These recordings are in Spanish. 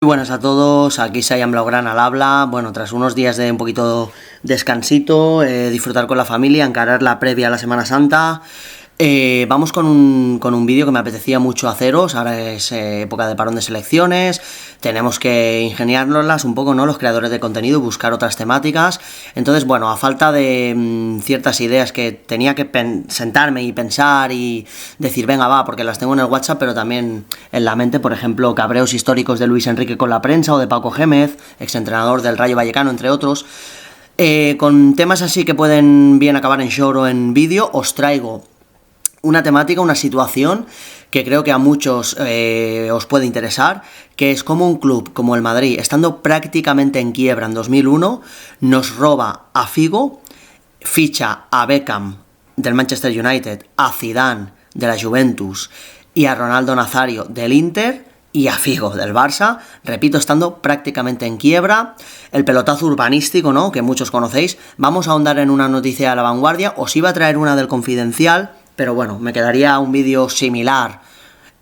Muy buenas a todos, aquí Saiyan Blaugrana al habla. Bueno, tras unos días de un poquito descansito, disfrutar con la familia, encarar la previa a la Semana Santa. Vamos con un vídeo que me apetecía mucho haceros. Ahora es época de parón de selecciones, tenemos que ingeniárnoslas un poco, ¿no? Los creadores de contenido, buscar otras temáticas. Entonces, bueno, a falta de ciertas ideas que tenía que sentarme y pensar y decir, venga, va, porque las tengo en el WhatsApp, pero también en la mente, por ejemplo, cabreos históricos de Luis Enrique con la prensa o de Paco Gémez, exentrenador del Rayo Vallecano, entre otros. Con temas así que pueden bien acabar en short o en vídeo, os traigo una temática, una situación que creo que a muchos os puede interesar, que es como un club como el Madrid, estando prácticamente en quiebra en 2001, nos roba a Figo, ficha a Beckham del Manchester United, a Zidane de la Juventus y a Ronaldo Nazario del Inter y a Figo del Barça, repito, estando prácticamente en quiebra, el pelotazo urbanístico, ¿no?, que muchos conocéis. Vamos a ahondar en una noticia de La Vanguardia, os iba a traer una del Confidencial, pero bueno, me quedaría un vídeo similar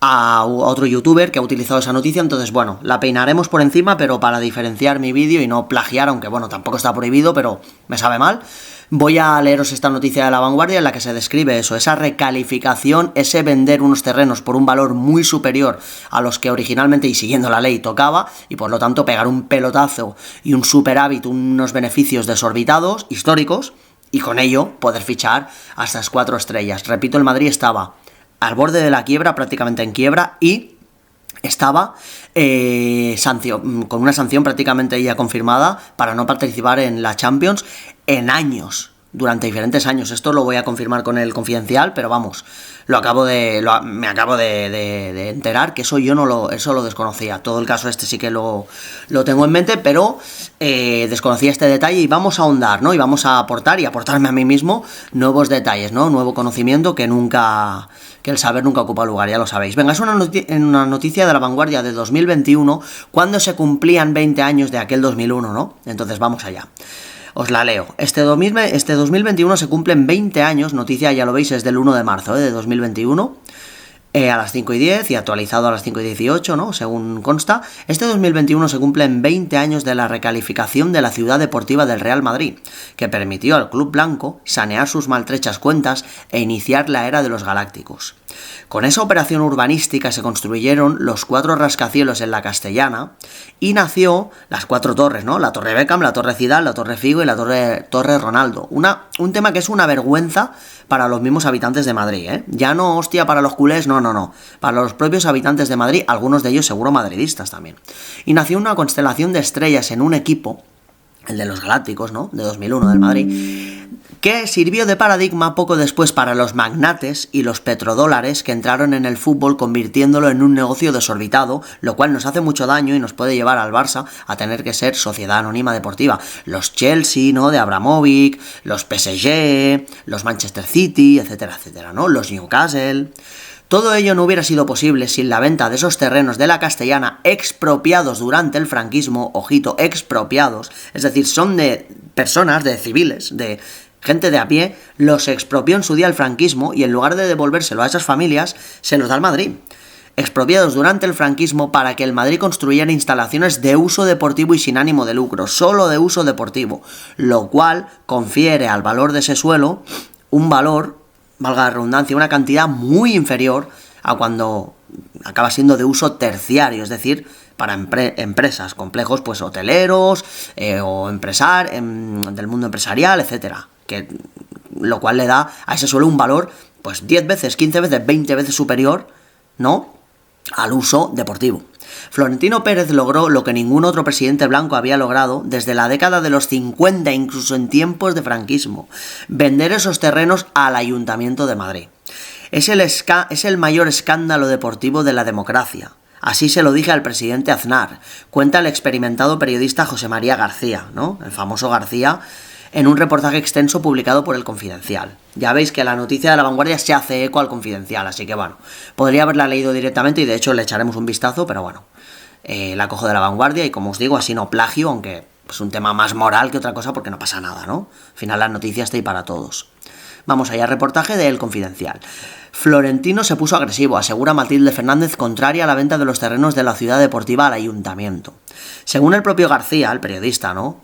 a otro youtuber que ha utilizado esa noticia, entonces bueno, la peinaremos por encima, pero para diferenciar mi vídeo y no plagiar, aunque bueno, tampoco está prohibido, pero me sabe mal. Voy a leeros esta noticia de La Vanguardia en la que se describe eso, esa recalificación, ese vender unos terrenos por un valor muy superior a los que originalmente y siguiendo la ley tocaba, y por lo tanto pegar un pelotazo y un superávit, unos beneficios desorbitados, históricos, y con ello poder fichar a estas 4 estrellas. Repito, el Madrid estaba al borde de la quiebra, prácticamente en quiebra, y estaba con una sanción prácticamente ya confirmada para no participar en la Champions en años, durante diferentes años. Esto lo voy a confirmar con el Confidencial, pero vamos, me acabo de enterar que eso eso lo desconocía. Todo el caso este sí que lo tengo en mente, pero desconocía este detalle, y vamos a ahondar, ¿no? Y vamos a aportar y aportarme a mí mismo nuevos detalles, ¿no? Nuevo conocimiento que el saber nunca ocupa lugar, ya lo sabéis. Venga, es una noticia de La Vanguardia de 2021, cuando se cumplían 20 años de aquel 2001, ¿no? Entonces vamos allá. Os la leo. Este 2021 se cumplen 20 años, noticia, ya lo veis, es del 1 de marzo de 2021, a las 5:10 y actualizado a las 5:18, ¿no?, según consta. Este 2021 se cumplen 20 años de la recalificación de la ciudad deportiva del Real Madrid, que permitió al club blanco sanear sus maltrechas cuentas e iniciar la era de los galácticos. Con esa operación urbanística se construyeron los 4 rascacielos en la Castellana y nació las 4 torres, ¿no? La Torre Beckham, la Torre Zidane, la Torre Figo y la Torre Ronaldo. Un tema que es una vergüenza para los mismos habitantes de Madrid, ¿eh? Ya no, hostia, para los culés, no. Para los propios habitantes de Madrid, algunos de ellos seguro madridistas también. Y nació una constelación de estrellas en un equipo, el de los Galácticos, ¿no?, de 2001 del Madrid, que sirvió de paradigma poco después para los magnates y los petrodólares que entraron en el fútbol, convirtiéndolo en un negocio desorbitado, lo cual nos hace mucho daño y nos puede llevar al Barça a tener que ser sociedad anónima deportiva. Los Chelsea, ¿no?, de Abramovich, los PSG, los Manchester City, etcétera, etcétera, ¿no?, los Newcastle. Todo ello no hubiera sido posible sin la venta de esos terrenos de la Castellana expropiados durante el franquismo, ojito, expropiados, es decir, son de personas, de civiles, de gente de a pie, los expropió en su día el franquismo y en lugar de devolvérselo a esas familias, se los da al Madrid. Expropiados durante el franquismo para que el Madrid construyera instalaciones de uso deportivo y sin ánimo de lucro, solo de uso deportivo, lo cual confiere al valor de ese suelo un valor, valga la redundancia, una cantidad muy inferior a cuando acaba siendo de uso terciario, es decir, para empresas, complejos pues hoteleros o del mundo empresarial, etcétera, lo cual le da a ese suelo un valor pues 10 veces, 15 veces, 20 veces superior, ¿no?, al uso deportivo. Florentino Pérez logró lo que ningún otro presidente blanco había logrado desde la década de los 50, incluso en tiempos de franquismo: vender esos terrenos al Ayuntamiento de Madrid. Es el mayor escándalo deportivo de la democracia. Así se lo dije al presidente Aznar, cuenta el experimentado periodista José María García, ¿no?, el famoso García, en un reportaje extenso publicado por el Confidencial. Ya veis que la noticia de La Vanguardia se hace eco al Confidencial, así que bueno, podría haberla leído directamente y de hecho le echaremos un vistazo, pero bueno, la cojo de La Vanguardia y, como os digo, así no plagio, aunque es un tema más moral que otra cosa porque no pasa nada, ¿no? Al final la noticia está ahí para todos. Vamos allá, reportaje de El Confidencial. Florentino se puso agresivo, asegura Matilde Fernández, contraria a la venta de los terrenos de la ciudad deportiva al ayuntamiento. Según el propio García, el periodista, ¿no?,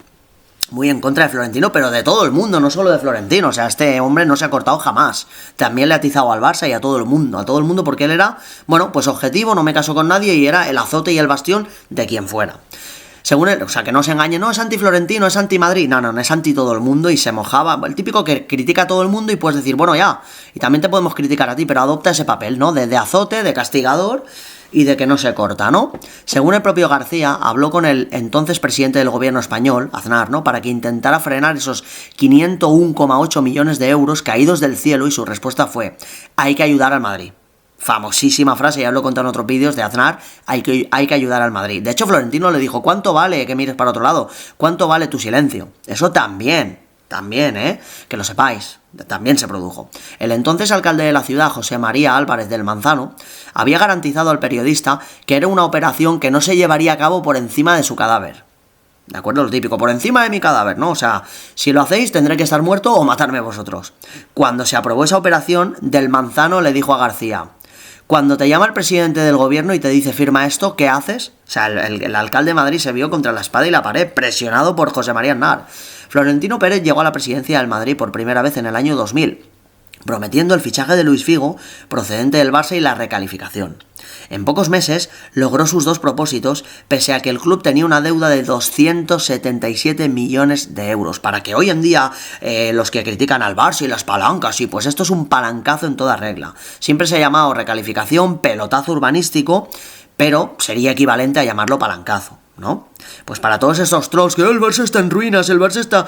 muy en contra de Florentino, pero de todo el mundo, no solo de Florentino. O sea, este hombre no se ha cortado jamás. También le ha atizado al Barça y a todo el mundo, porque él era, bueno, pues objetivo, no me casó con nadie y era el azote y el bastión de quien fuera. Según él, o sea, que no se engañe, no es anti-Florentino, es anti-Madrid. No, es anti todo el mundo y se mojaba. El típico que critica a todo el mundo y puedes decir, bueno, ya, y también te podemos criticar a ti, pero adopta ese papel, ¿no? De azote, de castigador y de que no se corta, ¿no? Según el propio García, habló con el entonces presidente del gobierno español, Aznar, ¿no?, para que intentara frenar esos 501,8 millones de euros caídos del cielo, y su respuesta fue, hay que ayudar al Madrid. Famosísima frase, ya lo he contado en otros vídeos de Aznar, hay que ayudar al Madrid. De hecho, Florentino le dijo, ¿cuánto vale que mires para otro lado? ¿Cuánto vale tu silencio? Eso también, que lo sepáis, también se produjo. El entonces alcalde de la ciudad, José María Álvarez del Manzano, había garantizado al periodista que era una operación que no se llevaría a cabo por encima de su cadáver. ¿De acuerdo? Lo típico, por encima de mi cadáver, ¿no? O sea, si lo hacéis tendré que estar muerto o matarme vosotros. Cuando se aprobó esa operación, del Manzano le dijo a García, cuando te llama el presidente del gobierno y te dice firma esto, ¿qué haces? O sea, el alcalde de Madrid se vio contra la espada y la pared, presionado por José María Aznar. Florentino Pérez llegó a la presidencia del Madrid por primera vez en el año 2000, prometiendo el fichaje de Luis Figo, procedente del Barça, y la recalificación. En pocos meses logró sus dos propósitos, pese a que el club tenía una deuda de 277 millones de euros. Para que hoy en día los que critican al Barça y las palancas, sí, pues esto es un palancazo en toda regla. Siempre se ha llamado recalificación, pelotazo urbanístico, pero sería equivalente a llamarlo palancazo, ¿no? Pues para todos esos trolls que el Barça está en ruinas, el Barça está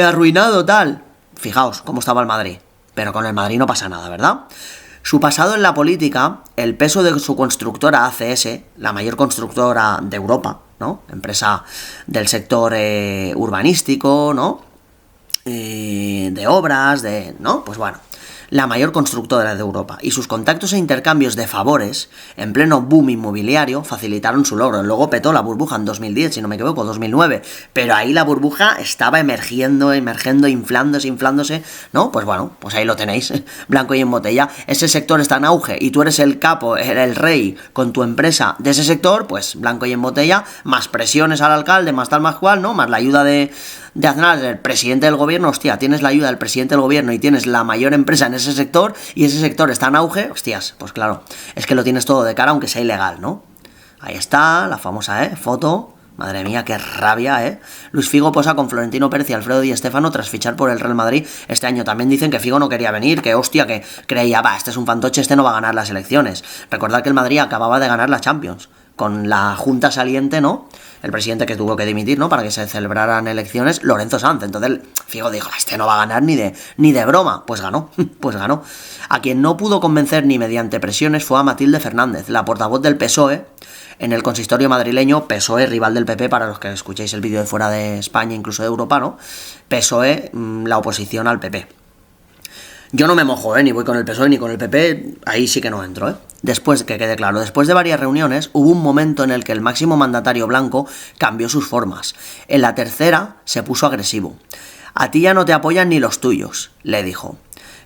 arruinado, tal. Fijaos cómo estaba el Madrid. Pero con el Madrid no pasa nada, ¿verdad? Su pasado en la política, el peso de su constructora ACS, la mayor constructora de Europa, ¿no?, empresa del sector urbanístico, ¿no?, de obras, ¿no?, pues bueno, la mayor constructora de Europa, y sus contactos e intercambios de favores en pleno boom inmobiliario facilitaron su logro. Luego petó la burbuja en 2010, si no me equivoco, 2009, pero ahí la burbuja estaba emergiendo, inflándose, ¿no? Pues bueno, pues ahí lo tenéis, blanco y en botella. Ese sector está en auge y tú eres el capo, el rey con tu empresa de ese sector, pues blanco y en botella, más presiones al alcalde, más tal, más cual, ¿no?, más la ayuda de Aznar, el presidente del gobierno. Hostia, tienes la ayuda del presidente del gobierno y tienes la mayor empresa en ese sector, y ese sector está en auge, hostias, pues claro, es que lo tienes todo de cara, aunque sea ilegal, ¿no? Ahí está, la famosa, foto. Madre mía, qué rabia, Luis Figo posa con Florentino Pérez y Alfredo Di Stéfano tras fichar por el Real Madrid este año. También dicen que Figo no quería venir, que hostia, que creía, este es un fantoche, este no va a ganar las elecciones. Recordad que el Madrid acababa de ganar la Champions, con la junta saliente, ¿no?, el presidente que tuvo que dimitir, ¿no?, para que se celebraran elecciones, Lorenzo Sanz. Entonces Figo dijo, este no va a ganar ni de broma. Pues ganó. A quien no pudo convencer ni mediante presiones fue a Matilde Fernández, la portavoz del PSOE en el consistorio madrileño. PSOE, rival del PP, para los que escuchéis el vídeo de fuera de España, incluso de Europa, ¿no? PSOE, la oposición al PP. Yo no me mojo, ni voy con el PSOE ni con el PP, ahí sí que no entro, Después, que quede claro, después de varias reuniones, hubo un momento en el que el máximo mandatario blanco cambió sus formas. En la tercera se puso agresivo. A ti ya no te apoyan ni los tuyos, le dijo.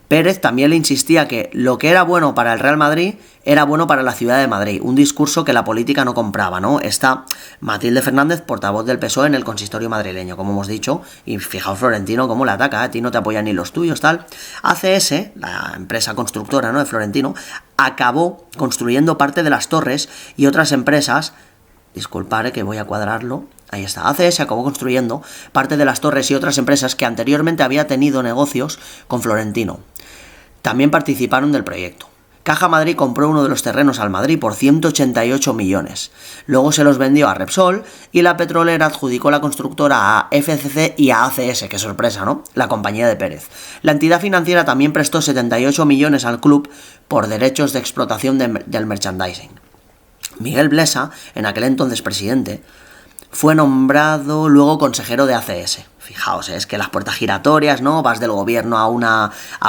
Pérez también le insistía que lo que era bueno para el Real Madrid era bueno para la ciudad de Madrid, un discurso que la política no compraba, ¿no? Está Matilde Fernández, portavoz del PSOE en el consistorio madrileño, como hemos dicho, y fijaos Florentino cómo le ataca, a ti no te apoyan ni los tuyos, tal. ACS, la empresa constructora, ¿no?, de Florentino, acabó construyendo parte de las torres, y otras empresas, disculpad que voy a cuadrarlo, ahí está, ACS acabó construyendo parte de las torres y otras empresas que anteriormente había tenido negocios con Florentino. También participaron del proyecto. Caja Madrid compró uno de los terrenos al Madrid por 188 millones. Luego se los vendió a Repsol y la petrolera adjudicó la constructora a FCC y a ACS, qué sorpresa, ¿no?, la compañía de Pérez. La entidad financiera también prestó 78 millones al club por derechos de explotación del merchandising. Miguel Blesa, en aquel entonces presidente, Fue nombrado luego consejero de ACS. Fijaos, es que las puertas giratorias, ¿no? Vas del gobierno a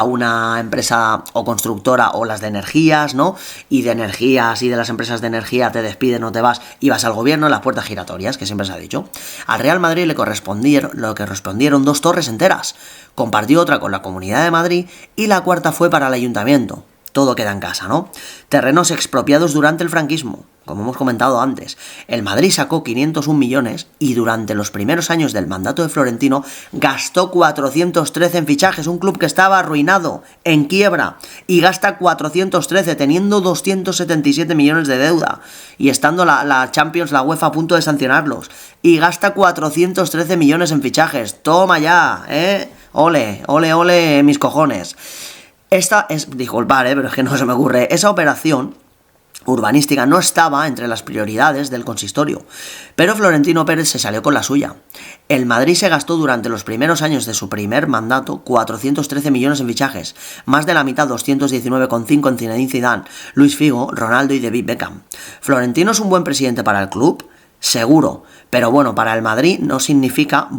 una empresa o constructora o las de energías, ¿no? Y de energías y de las empresas de energía te despiden o te vas y vas al gobierno, las puertas giratorias, que siempre se ha dicho. Al Real Madrid le correspondieron 2 torres enteras. Compartió otra con la Comunidad de Madrid y la cuarta fue para el ayuntamiento. Todo queda en casa, ¿no? Terrenos expropiados durante el franquismo, como hemos comentado antes. El Madrid sacó 501 millones y durante los primeros años del mandato de Florentino gastó 413 en fichajes, un club que estaba arruinado, en quiebra, y gasta 413 teniendo 277 millones de deuda y estando la Champions, la UEFA a punto de sancionarlos, y gasta 413 millones en fichajes. Toma ya, ole, ole, ole, mis cojones. Disculpad, pero es que no se me ocurre. Esa operación urbanística no estaba entre las prioridades del consistorio, pero Florentino Pérez se salió con la suya. El Madrid se gastó durante los primeros años de su primer mandato 413 millones en fichajes, más de la mitad, 219,5 en Zinedine Zidane, Luis Figo, Ronaldo y David Beckham. ¿Florentino es un buen presidente para el club? Seguro, pero bueno, para el Madrid no significa...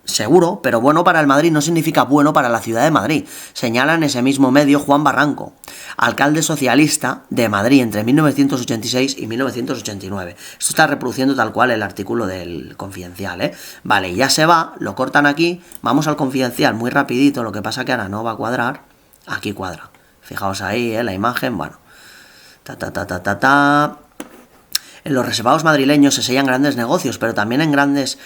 seguro, pero bueno para el Madrid no significa bueno para la ciudad de Madrid, señala en ese mismo medio Juan Barranco, alcalde socialista de Madrid entre 1986 y 1989. Esto está reproduciendo tal cual el artículo del Confidencial, ¿eh? Vale, ya se va, lo cortan aquí, vamos al Confidencial muy rapidito, lo que pasa que ahora no va a cuadrar, aquí cuadra. Fijaos ahí, la imagen, bueno. En los reservados madrileños se sellan grandes negocios, pero también en grandes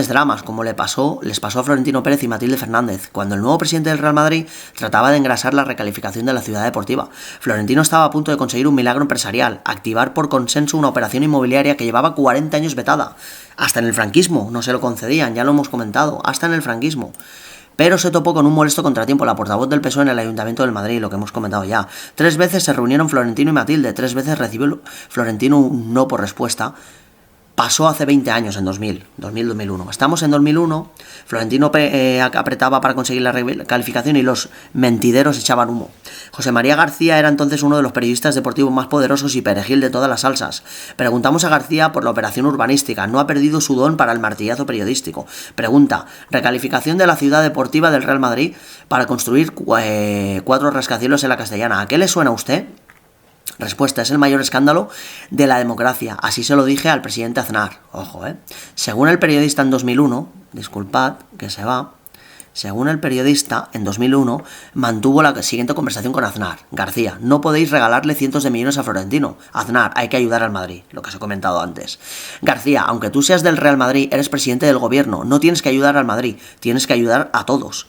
dramas, como les pasó a Florentino Pérez y Matilde Fernández, cuando el nuevo presidente del Real Madrid trataba de engrasar la recalificación de la ciudad deportiva. Florentino estaba a punto de conseguir un milagro empresarial, activar por consenso una operación inmobiliaria que llevaba 40 años vetada. Hasta en el franquismo no se lo concedían, ya lo hemos comentado, hasta en el franquismo. Pero se topó con un molesto contratiempo la portavoz del PSOE en el Ayuntamiento del Madrid, lo que hemos comentado ya. 3 veces se reunieron Florentino y Matilde, 3 veces recibió Florentino un no por respuesta. Pasó hace 20 años, en 2001. Estamos en 2001, Florentino apretaba para conseguir la recalificación y los mentideros echaban humo. José María García era entonces uno de los periodistas deportivos más poderosos y perejil de todas las salsas. Preguntamos a García por la operación urbanística, no ha perdido su don para el martillazo periodístico. Pregunta, recalificación de la ciudad deportiva del Real Madrid para construir 4 rascacielos en la Castellana. ¿A qué le suena a usted? Respuesta, es el mayor escándalo de la democracia. Así se lo dije al presidente Aznar. Ojo, Según el periodista en 2001, disculpad que se va, según el periodista en 2001, mantuvo la siguiente conversación con Aznar. García, no podéis regalarle cientos de millones a Florentino. Aznar, hay que ayudar al Madrid, lo que os he comentado antes. García, aunque tú seas del Real Madrid, eres presidente del gobierno, no tienes que ayudar al Madrid, tienes que ayudar a todos.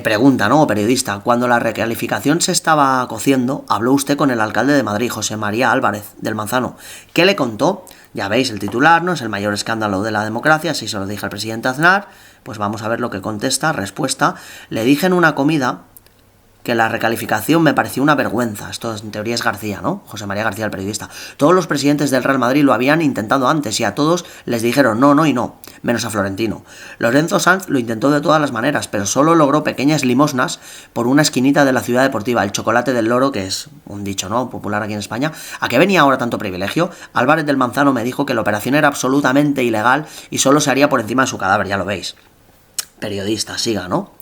Pregunta, ¿no? Periodista, cuando la recalificación se estaba cociendo, habló usted con el alcalde de Madrid, José María Álvarez, del Manzano. ¿Qué le contó? Ya veis, el titular, ¿no? Es el mayor escándalo de la democracia, así se lo dije al presidente Aznar. Pues vamos a ver lo que contesta. Respuesta, le dije en una comida que la recalificación me pareció una vergüenza. Esto en teoría es García, ¿no? José María García, el periodista. Todos los presidentes del Real Madrid lo habían intentado antes y a todos les dijeron no, no y no, menos a Florentino. Lorenzo Sanz lo intentó de todas las maneras, pero solo logró pequeñas limosnas por una esquinita de la ciudad deportiva, el chocolate del loro, que es un dicho, ¿no?, popular aquí en España. ¿A qué venía ahora tanto privilegio? Álvarez del Manzano me dijo que la operación era absolutamente ilegal y solo se haría por encima de su cadáver, ya lo veis. Periodista, siga, ¿no?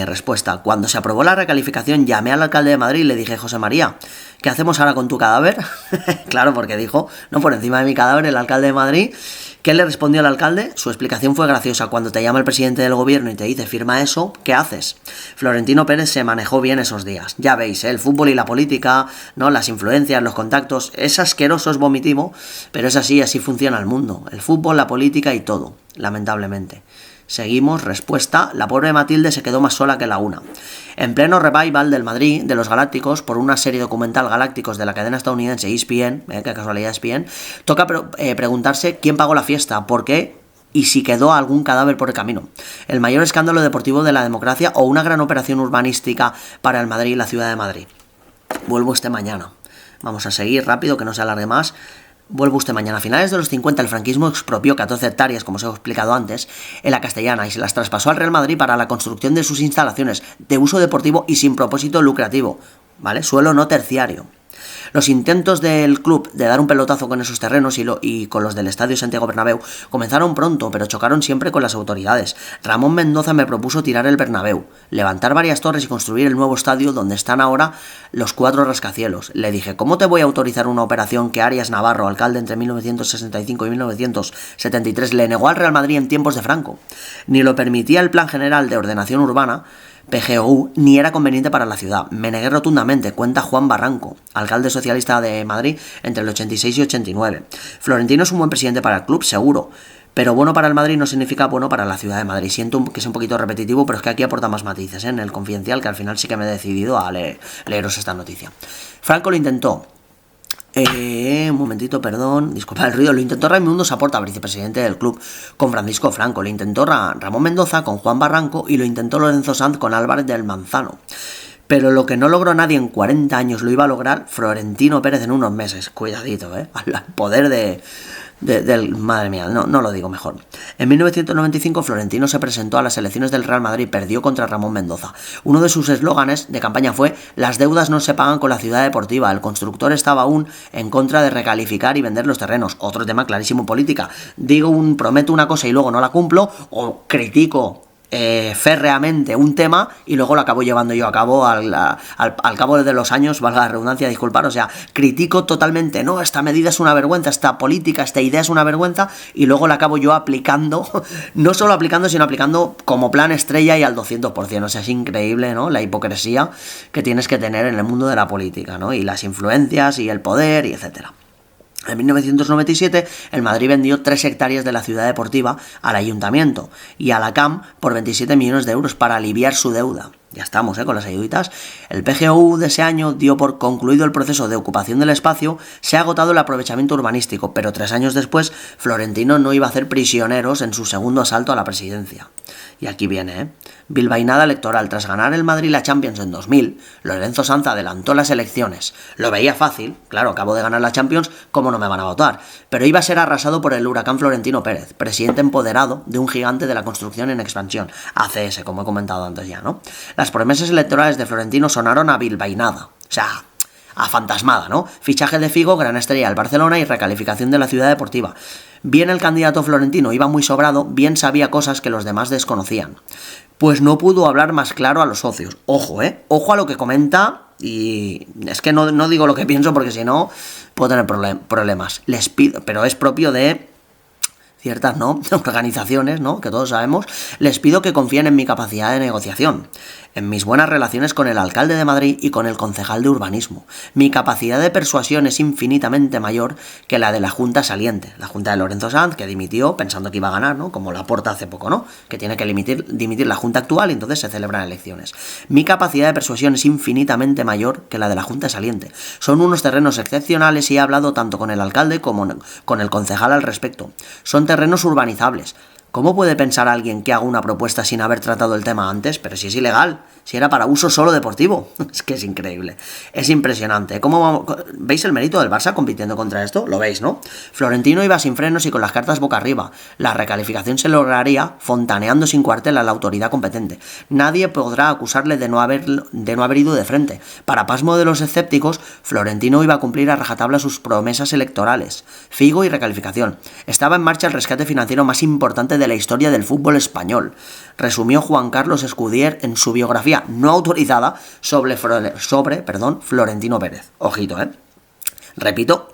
Respuesta, cuando se aprobó la recalificación llamé al alcalde de Madrid y le dije, José María, ¿qué hacemos ahora con tu cadáver? Claro, porque dijo, no, por encima de mi cadáver, el alcalde de Madrid. ¿Qué le respondió el alcalde? Su explicación fue graciosa. Cuando te llama el presidente del gobierno y te dice, firma eso, ¿qué haces? Florentino Pérez se manejó bien esos días. Ya veis, el fútbol y la política, ¿no?, las influencias, los contactos, es asqueroso, es vomitivo, pero es así funciona el mundo. El fútbol, la política y todo, lamentablemente. Seguimos, respuesta, la pobre Matilde se quedó más sola que la una. En pleno revival del Madrid, de los Galácticos, por una serie documental Galácticos de la cadena estadounidense ESPN, qué casualidad ESPN, toca preguntarse quién pagó la fiesta, por qué y si quedó algún cadáver por el camino. El mayor escándalo deportivo de la democracia o una gran operación urbanística para el Madrid y la ciudad de Madrid. Vuelvo mañana. Vamos a seguir rápido, que no se alargue más. Vuelve usted mañana. A finales de los 50 el franquismo expropió 14 hectáreas, como os he explicado antes, en la Castellana y se las traspasó al Real Madrid para la construcción de sus instalaciones de uso deportivo y sin propósito lucrativo, ¿vale? Suelo no terciario. Los intentos del club de dar un pelotazo con esos terrenos y con los del Estadio Santiago Bernabéu comenzaron pronto, pero chocaron siempre con las autoridades. Ramón Mendoza me propuso tirar el Bernabéu, levantar varias torres y construir el nuevo estadio donde están ahora los 4 rascacielos. Le dije, ¿cómo te voy a autorizar una operación que Arias Navarro, alcalde entre 1965 y 1973, le negó al Real Madrid en tiempos de Franco? Ni lo permitía el Plan General de Ordenación Urbana, PGOU, ni era conveniente para la ciudad. Me negué rotundamente, cuenta Juan Barranco, alcalde socialista de Madrid entre el 86 y 89. Florentino es un buen presidente para el club, seguro, pero bueno para el Madrid no significa bueno para la ciudad de Madrid. Siento que es un poquito repetitivo, pero es que aquí aporta más matices, en el Confidencial, que al final sí que me he decidido a leeros esta noticia. Franco lo intentó. Un momentito, perdón, disculpa el ruido. Lo intentó Raimundo Saporta, vicepresidente del club, con Francisco Franco. Lo intentó Ramón Mendoza con Juan Barranco y lo intentó Lorenzo Sanz con Álvarez del Manzano. Pero lo que no logró nadie en 40 años lo iba a lograr Florentino Pérez en unos meses. Cuidadito, al poder madre mía, no lo digo mejor. En 1995 Florentino se presentó a las elecciones del Real Madrid y perdió contra Ramón Mendoza. Uno de sus eslóganes de campaña fue: las deudas no se pagan con la ciudad deportiva. El constructor estaba aún en contra de recalificar y vender los terrenos. Otro tema clarísimo política. Prometo una cosa y luego no la cumplo, o critico férreamente un tema y luego lo acabo llevando yo a cabo al cabo de los años, valga la redundancia, disculpar, o sea, critico totalmente, no, esta medida es una vergüenza, esta política, esta idea es una vergüenza, y luego la acabo yo aplicando, no solo aplicando, sino aplicando como plan estrella y al 200%, o sea, es increíble, ¿no?, la hipocresía que tienes que tener en el mundo de la política, ¿no?, y las influencias y el poder y etcétera. En 1997, el Madrid vendió 3 hectáreas de la ciudad deportiva al ayuntamiento y a la CAM por 27 millones de euros para aliviar su deuda. Ya estamos, con las ayuditas. El PGOU de ese año dio por concluido el proceso de ocupación del espacio, se ha agotado el aprovechamiento urbanístico, pero 3 años después, Florentino no iba a hacer prisioneros en su segundo asalto a la presidencia. Y aquí viene, bilbainada electoral. Tras ganar el Madrid la Champions en 2000, Lorenzo Sanz adelantó las elecciones. Lo veía fácil, claro, acabo de ganar la Champions, ¿cómo no me van a votar? Pero iba a ser arrasado por el huracán Florentino Pérez, presidente empoderado de un gigante de la construcción en expansión, ACS, como he comentado antes ya, ¿no? Las promesas electorales de Florentino sonaron a bilbainada, o sea, a fantasmada, ¿no? Fichaje de Figo, gran estrella del Barcelona y recalificación de la ciudad deportiva. Bien el candidato Florentino iba muy sobrado, bien sabía cosas que los demás desconocían. Pues no pudo hablar más claro a los socios. Ojo, ojo a lo que comenta, y es que no digo lo que pienso porque si no puedo tener problemas. Les pido, pero es propio de ciertas, ¿no?, organizaciones, ¿no?, que todos sabemos. Les pido que confíen en mi capacidad de negociación, en mis buenas relaciones con el alcalde de Madrid y con el concejal de urbanismo. Mi capacidad de persuasión es infinitamente mayor que la de la Junta saliente, la Junta de Lorenzo Sanz, que dimitió pensando que iba a ganar, ¿no?, como Laporta hace poco, ¿no?, que tiene que dimitir la Junta actual y entonces se celebran elecciones. Mi capacidad de persuasión es infinitamente mayor que la de la Junta saliente. Son unos terrenos excepcionales y he hablado tanto con el alcalde como con el concejal al respecto. Son terrenos urbanizables. ¿Cómo puede pensar alguien que haga una propuesta sin haber tratado el tema antes? Pero si es ilegal, si era para uso solo deportivo. Es que es increíble, es impresionante. ¿Veis el mérito del Barça compitiendo contra esto? Lo veis, ¿no? Florentino iba sin frenos y con las cartas boca arriba. La recalificación se lograría fontaneando sin cuartel a la autoridad competente. Nadie podrá acusarle de no haber ido de frente. Para pasmo de los escépticos, Florentino iba a cumplir a rajatabla sus promesas electorales. Figo y recalificación. Estaba en marcha el rescate financiero más importante de la historia del fútbol español, resumió Juan Carlos Escudier en su biografía no autorizada sobre Florentino Pérez. Ojito, repito,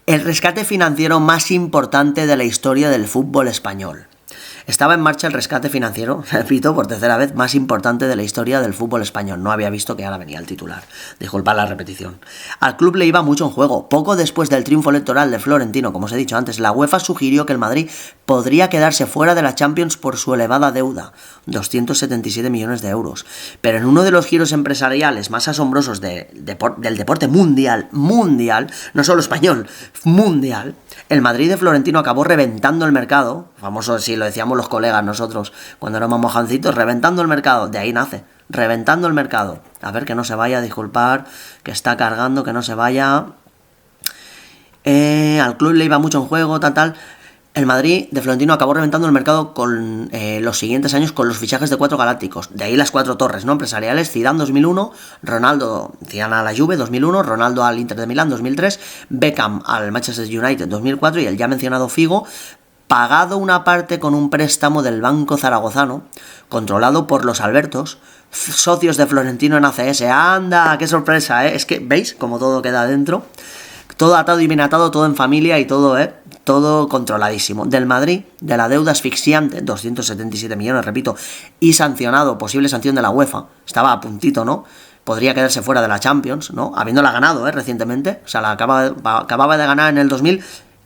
el rescate financiero más importante de la historia del fútbol español. Estaba en marcha el rescate financiero, repito, por tercera vez, más importante de la historia del fútbol español. No había visto que ahora venía el titular. Disculpad la repetición. Al club le iba mucho en juego. Poco después del triunfo electoral de Florentino, como os he dicho antes, la UEFA sugirió que el Madrid podría quedarse fuera de la Champions por su elevada deuda, 277 millones de euros. Pero en uno de los giros empresariales más asombrosos del deporte mundial, no solo español, mundial, el Madrid de Florentino acabó reventando el mercado, famoso, así lo decíamos los colegas nosotros cuando éramos mojancitos, reventando el mercado, de ahí nace, reventando el mercado. A ver, que no se vaya, disculpar, que está cargando, que no se vaya. Al club le iba mucho en juego, tal. El Madrid de Florentino acabó reventando el mercado con los siguientes años con los fichajes de 4 galácticos. De ahí las 4 torres, ¿no? Empresariales: Zidane 2001, Ronaldo, Zidane a la Juve 2001, Ronaldo al Inter de Milán 2003, Beckham al Manchester United 2004 y el ya mencionado Figo, pagado una parte con un préstamo del Banco Zaragozano, controlado por los Albertos, socios de Florentino en ACS. ¡Anda! ¡Qué sorpresa! Es que, ¿veis cómo todo queda dentro? Todo atado y bien atado, todo en familia y todo, todo controladísimo. Del Madrid, de la deuda asfixiante, 277 millones, repito, y sancionado, posible sanción de la UEFA. Estaba a puntito, ¿no? Podría quedarse fuera de la Champions, ¿no? Habiéndola ganado, recientemente. O sea, la acababa de ganar en el 2000,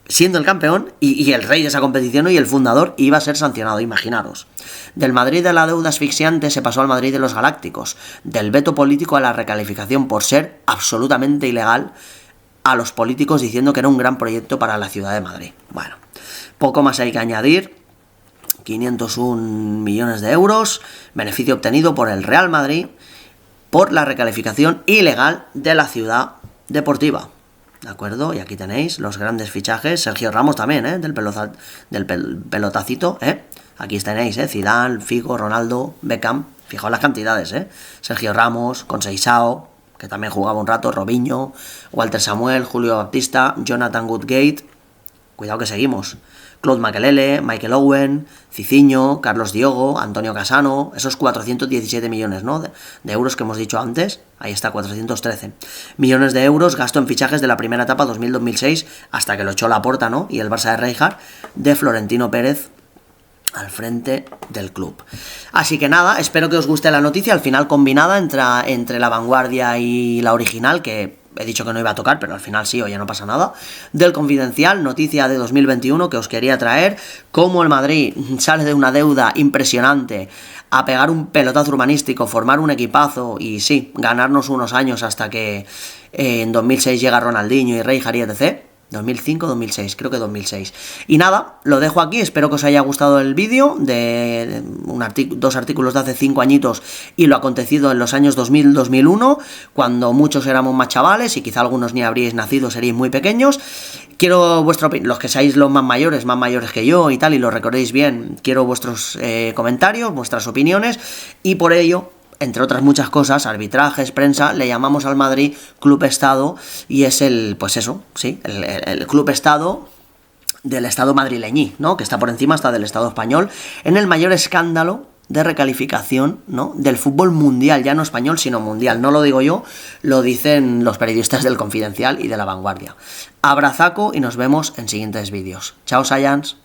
siendo el campeón y el rey de esa competición y el fundador, iba a ser sancionado, imaginaros. Del Madrid de la deuda asfixiante se pasó al Madrid de los Galácticos. Del veto político a la recalificación por ser absolutamente ilegal, a los políticos diciendo que era un gran proyecto para la ciudad de Madrid. Bueno, poco más hay que añadir. 501 millones de euros, beneficio obtenido por el Real Madrid por la recalificación ilegal de la ciudad deportiva. ¿De acuerdo? Y aquí tenéis los grandes fichajes. Sergio Ramos también, del pelotacito, Aquí tenéis, Zidane, Figo, Ronaldo, Beckham. Fijaos las cantidades, Sergio Ramos, Conceição, que también jugaba un rato, Robinho, Walter Samuel, Julio Baptista, Jonathan Woodgate, cuidado que seguimos, Claude Makelele, Michael Owen, Cicinho, Carlos Diogo, Antonio Cassano, esos 417 millones, ¿no? de euros que hemos dicho antes, ahí está, 413 millones de euros, gasto en fichajes de la primera etapa 2000-2006, hasta que lo echó Laporta, ¿no? Y el Barça de Rijkaard, de Florentino Pérez, al frente del club. Así que nada, espero que os guste la noticia, al final combinada entre La Vanguardia y la original, que he dicho que no iba a tocar, pero al final sí, oye, no pasa nada. Del Confidencial, noticia de 2021 que os quería traer, cómo el Madrid sale de una deuda impresionante a pegar un pelotazo urbanístico, formar un equipazo y sí, ganarnos unos años hasta que en 2006 llega Ronaldinho y Rijkaard y etc. 2005, 2006, creo que 2006. Y nada, lo dejo aquí, espero que os haya gustado el vídeo de dos artículos de hace 5 añitos y lo acontecido en los años 2000-2001, cuando muchos éramos más chavales y quizá algunos ni habríais nacido, seríais muy pequeños. Quiero vuestra opinión, los que seáis los más mayores que yo y tal, y lo recordéis bien, quiero vuestros comentarios, vuestras opiniones, y por ello, entre otras muchas cosas, arbitrajes, prensa, le llamamos al Madrid Club-Estado y es el Club-Estado del Estado madrileñí, ¿no? Que está por encima hasta del Estado español, en el mayor escándalo de recalificación, ¿no? Del fútbol mundial, ya no español, sino mundial. No lo digo yo, lo dicen los periodistas del Confidencial y de La Vanguardia. Abrazaco y nos vemos en siguientes vídeos. Chao, Science.